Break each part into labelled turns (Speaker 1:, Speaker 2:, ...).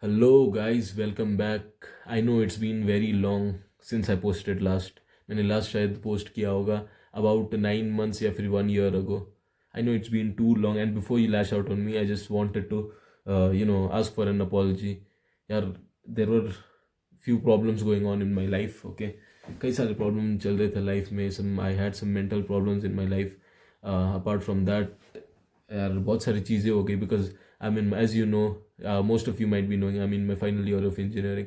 Speaker 1: Hello guys, welcome back. I know it's been very long since I posted last. मैंने last शायद post किया होगा about 9 months या फिर 1 year ago. I know it's been too long and before you lash out on me, I just wanted to ask for an apology. यार there were few problems going on in my life. Okay, कई सारे problem चल रहे थे life में. I had some mental problems in my life. Apart from that, यार बहुत सारी चीज़ें हो गई because I mean as you know most of you might be knowing I mean my final year of engineering.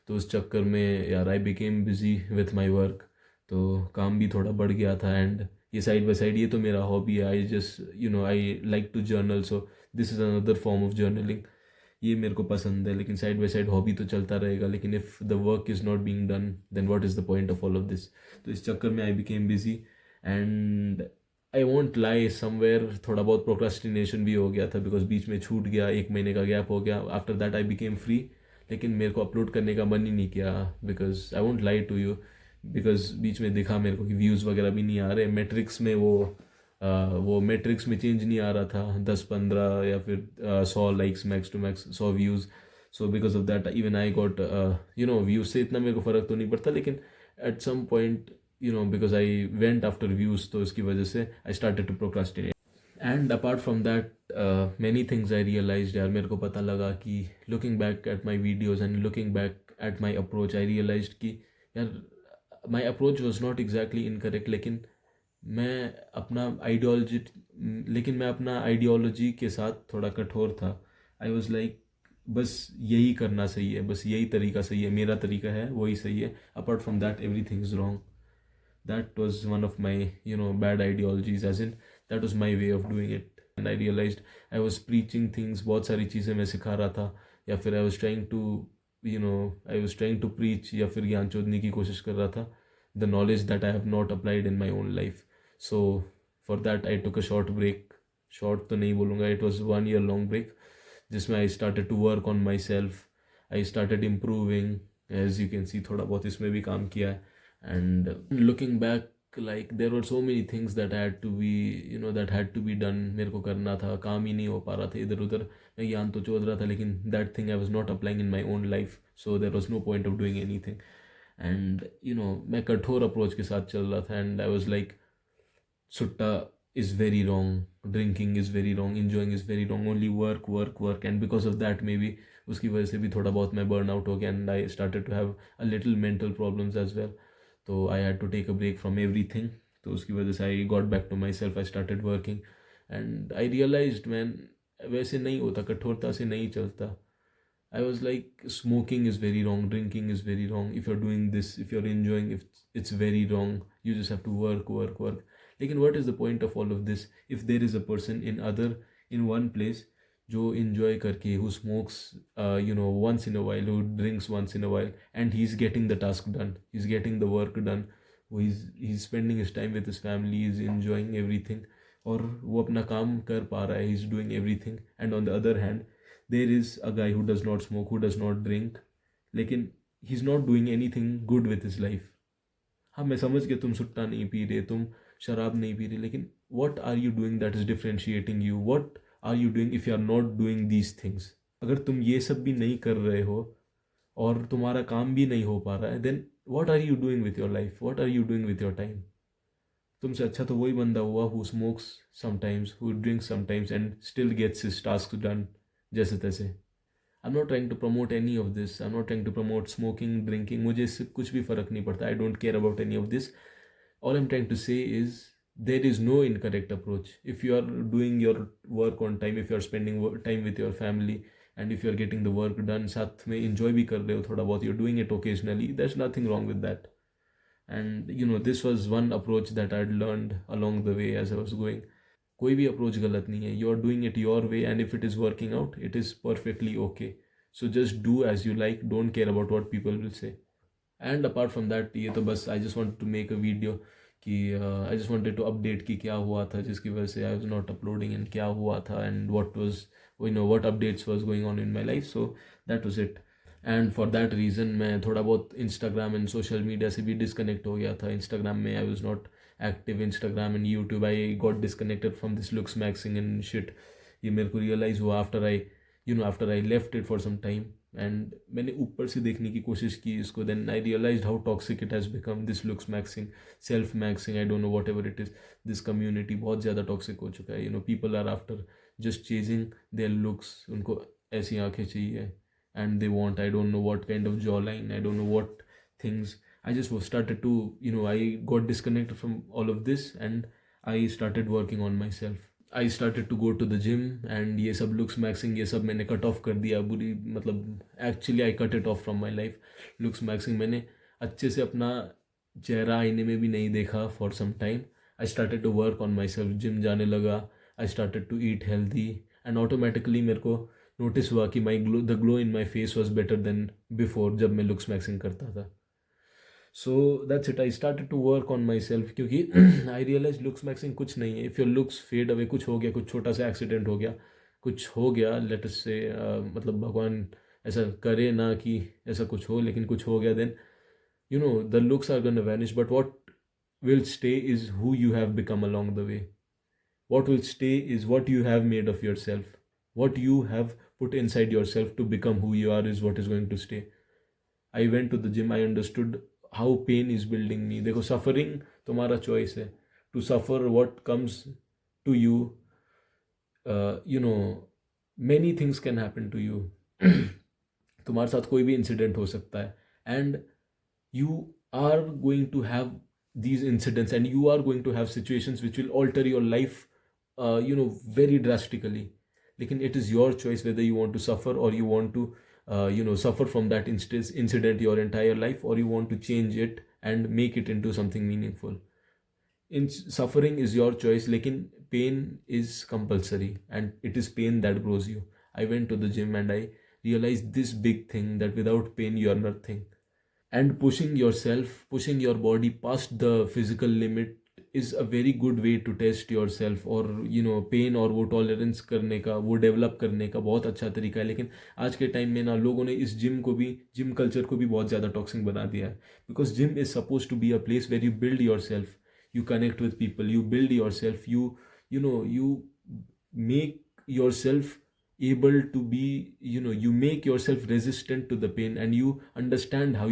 Speaker 1: तो उस चक्कर में यार I became busy with my work. तो काम भी थोड़ा बढ़ गया था एंड ये साइड बाई साइड ये तो मेरा हॉबी है. I just I like to journal, so this is another form of journaling. ये मेरे को पसंद है लेकिन साइड बाई साइड हॉबी तो चलता रहेगा. लेकिन if the work is not being done then what is the point of all of this. तो इस चक्कर में I became busy and I won't lie somewhere थोड़ा बहुत प्रोक्रास्टिनेशन भी हो गया था बिकॉज बीच में छूट गया, 1 महीने का गैप हो गया. After that I became free. लेकिन मेरे को अपलोड करने का मन ही नहीं किया because I won't lie to you. Because बीच में दिखा मेरे को कि व्यूज़ वगैरह भी नहीं आ रहे. मेट्रिक्स में वो मेट्रिक्स में चेंज नहीं आ रहा था, 10-15 या फिर 100 likes max to max 100 views. So because of that even I got views से इतना मेरे को फ़र्क तो नहीं पड़ता. लेकिन at some point because I went after views, तो इसकी वजह से I started to procrastinate. And apart from that, many things I realized. यार मेरे को पता लगा कि looking back at my videos and looking back at my approach, I realized कि यार my approach was not exactly incorrect, लेकिन मैं अपना आइडियोलॉजी के साथ थोड़ा कठोर था. आई वॉज लाइक बस यही करना सही है, बस यही तरीका सही है, मेरा तरीका है वही सही है. Apart from that everything is wrong. That was one of my bad ideologies, as in that was my way of doing it. And I realized I was preaching things, बहुत सारी चीज़ें मैं सिखा रहा था या फिर I was trying to preach या फिर ज्ञान चोदने की कोशिश कर रहा था, the knowledge that I have not applied in my own life. So for that I took a short break. Short तो नहीं बोलूँगा, it was 1 year long break जिसमें I started to work on myself. I started improving. As you can see थोड़ा बहुत इसमें भी काम किया है. And looking back, like there were so many things that had to be done. मेरे को करना था, काम ही नहीं हो पा रहा था. इधर उधर मैं ज्ञान तो चोद रहा था लेकिन that thing I was not applying in my own life, so there was no point of doing anything. And मैं कठोर अप्रोच के साथ चल रहा था and I was like sutta is very wrong, drinking is very wrong, enjoying is very wrong, only work work work. And because of that maybe उसकी वजह से भी थोड़ा बहुत मैं burn out हो गया and I started to have a little mental problems as well. तो I had to take a break from everything. तो उसकी वजह से I got back to myself. I started working and I realized man वैसे नहीं होता, कठोरता से नहीं चलता. I was like smoking is very wrong, drinking is very wrong. If you are doing this, if you are enjoying, if it's very wrong. You just have to work work work. लेकिन what is the point of all of this if there is a person in one place जो enjoy करके, who smokes once in a while, who drinks once in a while, and he's getting the task done, he's getting the work done, he's spending his time with his family, he's enjoying everything, और वो अपना काम कर पा रहा है, he's doing everything. And on the other hand there is a guy who does not smoke, who does not drink, लेकिन he's not doing anything good with his life. हाँ मैं समझ गया तुम सुट्टा नहीं पी रहे, तुम शराब नहीं पी रहे, लेकिन what are you doing that is differentiating you? What are you doing if you are not doing these things? अगर तुम ये सब भी नहीं कर रहे हो और तुम्हारा काम भी नहीं हो पा रहा है, then what are you doing with your life? What are you doing with your time? तुमसे अच्छा तो वही बंदा हुआ who smokes sometimes, who drinks sometimes and still gets his task done जैसे तैसे. I am not trying to promote any of this. I am not trying to promote smoking, drinking. मुझे इससे कुछ भी फ़र्क नहीं पड़ता. I don't care about any of this. All I am trying to say is there is no incorrect approach. If you are doing your work on time, if you are spending time with your family, and if you are getting the work done, साथ में enjoy भी कर रहे हो थोड़ा बहुत, you're doing it occasionally, there's nothing wrong with that. And this was one approach that I had learned along the way as I was going. कोई भी approach गलत नहीं है. You are doing it your way and if it is working out, it is perfectly okay. So just do as you like, don't care about what people will say. And apart from that ये तो बस I just want to make a video कि I just wanted to update कि क्या हुआ था जिसकी वजह से I was not uploading and क्या हुआ था and what was what updates was going on in my life. So that was it. And for that reason मैं थोड़ा बहुत इंस्टाग्राम एंड सोशल मीडिया से भी डिसकनेक्ट हो गया था. इंस्टाग्राम में I was not active. Instagram and YouTube I got disconnected from this looks maxing and shit. ये मेरे को रियलाइज़ हुआ after I left it for some time. एंड मैंने ऊपर से देखने की कोशिश की इसको, then I realize how toxic it has become, this looks maxing, self maxing, I don't know whatever it is, this community बहुत ज़्यादा टॉक्सिक हो चुका है, people are after just chasing their looks, उनको ऐसी आंखें चाहिए, and they want, I don't know what kind of jaw line, I don't know what things. I just started to, I got disconnected from all of this, and I started working on myself. I started to go to the gym, and ये सब looks maxing ये सब मैंने cut off कर दिया, बुरी मतलब actually I cut it off from my life. Looks maxing मैंने अच्छे से अपना चेहरा आईने में भी नहीं देखा for some time. I started to work on myself, gym जाने लगा, I started to eat healthy, and automatically मेरे को नोटिस हुआ कि the glow in my face was better than before जब मैं looks maxing करता था. So that's it, I started to work on myself, क्योंकि आई रियलाइज लुक्स मैक्सिंग कुछ नहीं है. If your looks fade away, कुछ हो गया, कुछ छोटा सा एक्सीडेंट हो गया, कुछ हो गया, लेट अस से मतलब भगवान ऐसा करे ना कि ऐसा कुछ हो, लेकिन कुछ हो गया, then the looks are gonna vanish, but what will stay is who you have become along the way. What will stay is what you have made of yourself. What you have put inside yourself to become who you are is what is going to stay. I went to the gym, I understood how pain is building me. देखो, suffering तुम्हारा choice है. To suffer what comes to you, many things can happen to you. तुम्हारे साथ कोई भी incident हो सकता है, and you are going to have these incidents, and you are going to have situations which will alter your life, very drastically. Lekin it is your choice whether you want to suffer, or you want to suffer from that incident your entire life, or you want to change it and make it into something meaningful. In suffering is your choice, lekin pain is compulsory, and it is pain that grows you. I went to the gym and I realized this big thing, that without pain you are nothing. And pushing yourself, pushing your body past the physical limit is a very good way to test yourself, और pen और वो tolerance करने का, वो develop करने का बहुत अच्छा तरीका है. लेकिन आज के टाइम में ना, लोगों ने इस जिम कल्चर को भी बहुत ज़्यादा टॉक्सिक बना दिया है. Because gym is suppose to be a place where you build yourself, you connect with people, you build yourself, you make yourself able to be, you make yourself resistant to the pain, and you understand how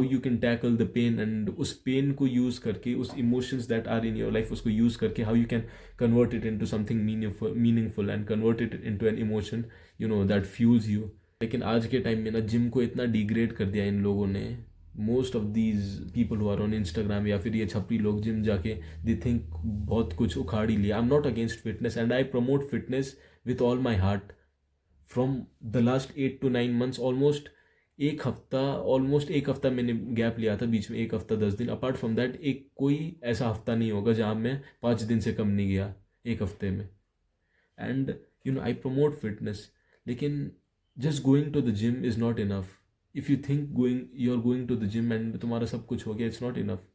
Speaker 1: you can tackle the pain, and उस pain को use करके, उस emotions that are in your life उसको use करके, how you can convert it into something meaningful and convert it into an emotion that fuels you. लेकिन आज के time में ना, जिम को इतना डिग्रेड कर दिया इन लोगों ने. Most of these people who are on Instagram, या फिर ये छपरी लोग जिम जाके दे थिंक बहुत कुछ उखाड़ ही लिया. I am not against fitness, and I promote fitness with all my heart. From the last 8 to 9 months, almost एक हफ्ता मैंने गैप लिया था बीच में, 1 हफ्ता 10 दिन. अपार्ट फ्रॉम दैट एक कोई ऐसा हफ्ता नहीं होगा जहाँ मैं 5 दिन से कम नहीं गया एक हफ्ते में. एंड आई प्रमोट फिटनेस, लेकिन just going to the gym is not enough. If you think you're going to the gym and तुम्हारा सब कुछ हो गया, it's not enough.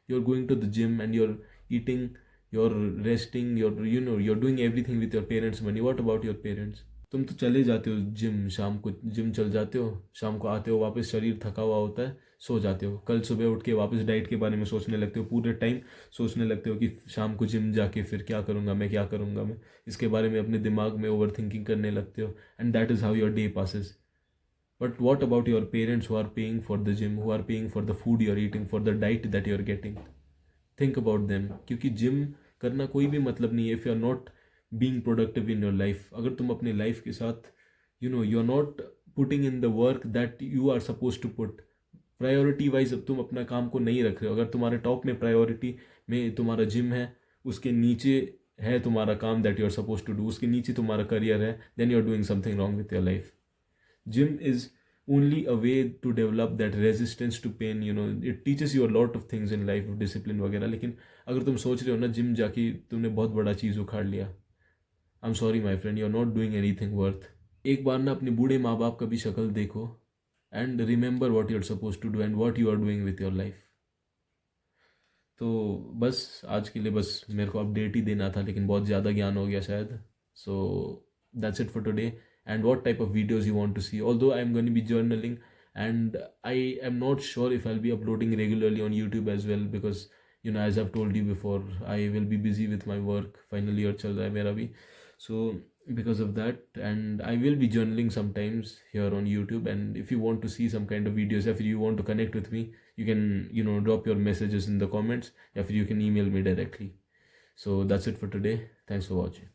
Speaker 1: You're going to the gym and you're eating, you're resting, you're doing everything with your parents' money. What about your parents? तुम तो चले जाते हो जिम, शाम को जिम चल जाते हो, शाम को आते हो वापस, शरीर थका हुआ होता है, सो जाते हो. कल सुबह उठ के वापस डाइट के बारे में सोचने लगते हो, पूरे टाइम सोचने लगते हो कि शाम को जिम जाके फिर क्या करूँगा मैं, इसके बारे में अपने दिमाग में ओवर थिंकिंग करने लगते हो, and that is how your day passes. But what about your parents who are paying for the gym, who are paying for the food you are eating, for the diet that you are getting? Think about them. क्योंकि gym करना कोई भी मतलब नहीं है if you are not being productive in your life. अगर तुम अपने लाइफ के साथ you are not putting in the work that you are suppose to put, priority wise अब तुम अपना काम को नहीं रख रहे हो. अगर तुम्हारे टॉप में प्रायोरिटी में तुम्हारा जिम है, उसके नीचे है तुम्हारा काम that you are suppose to do, उसके नीचे तुम्हारा करियर है, then you are doing something wrong with your life. Gym is only a way to develop that resistance to pain. It teaches you a lot of things in life, discipline वगैरह. लेकिन अगर तुम सोच रहे हो ना gym जाके तुमने बहुत बड़ा चीज़ उखाड़ लिया, I am sorry my friend, you are not doing anything worth. एक बार ना अपने बूढ़े माँ बाप का भी शक्ल देखो, and remember what you are suppose to do and what you are doing with your life. तो बस आज के लिए बस मेरे को अपडेट ही देना था, लेकिन बहुत ज़्यादा ज्ञान हो गया शायद. सो that's it for today. And what type of videos you want to see, although I'm going to be journaling, and I am not sure if I'll be uploading regularly on YouTube as well, because as I've told you before, I will be busy with my work. Final year chal raha hai mera bhi, so because of that. And I will be journaling sometimes here on YouTube, and if you want to see some kind of videos, if you want to connect with me, you can, drop your messages in the comments, if you can email me directly. So that's it for today. Thanks for watching.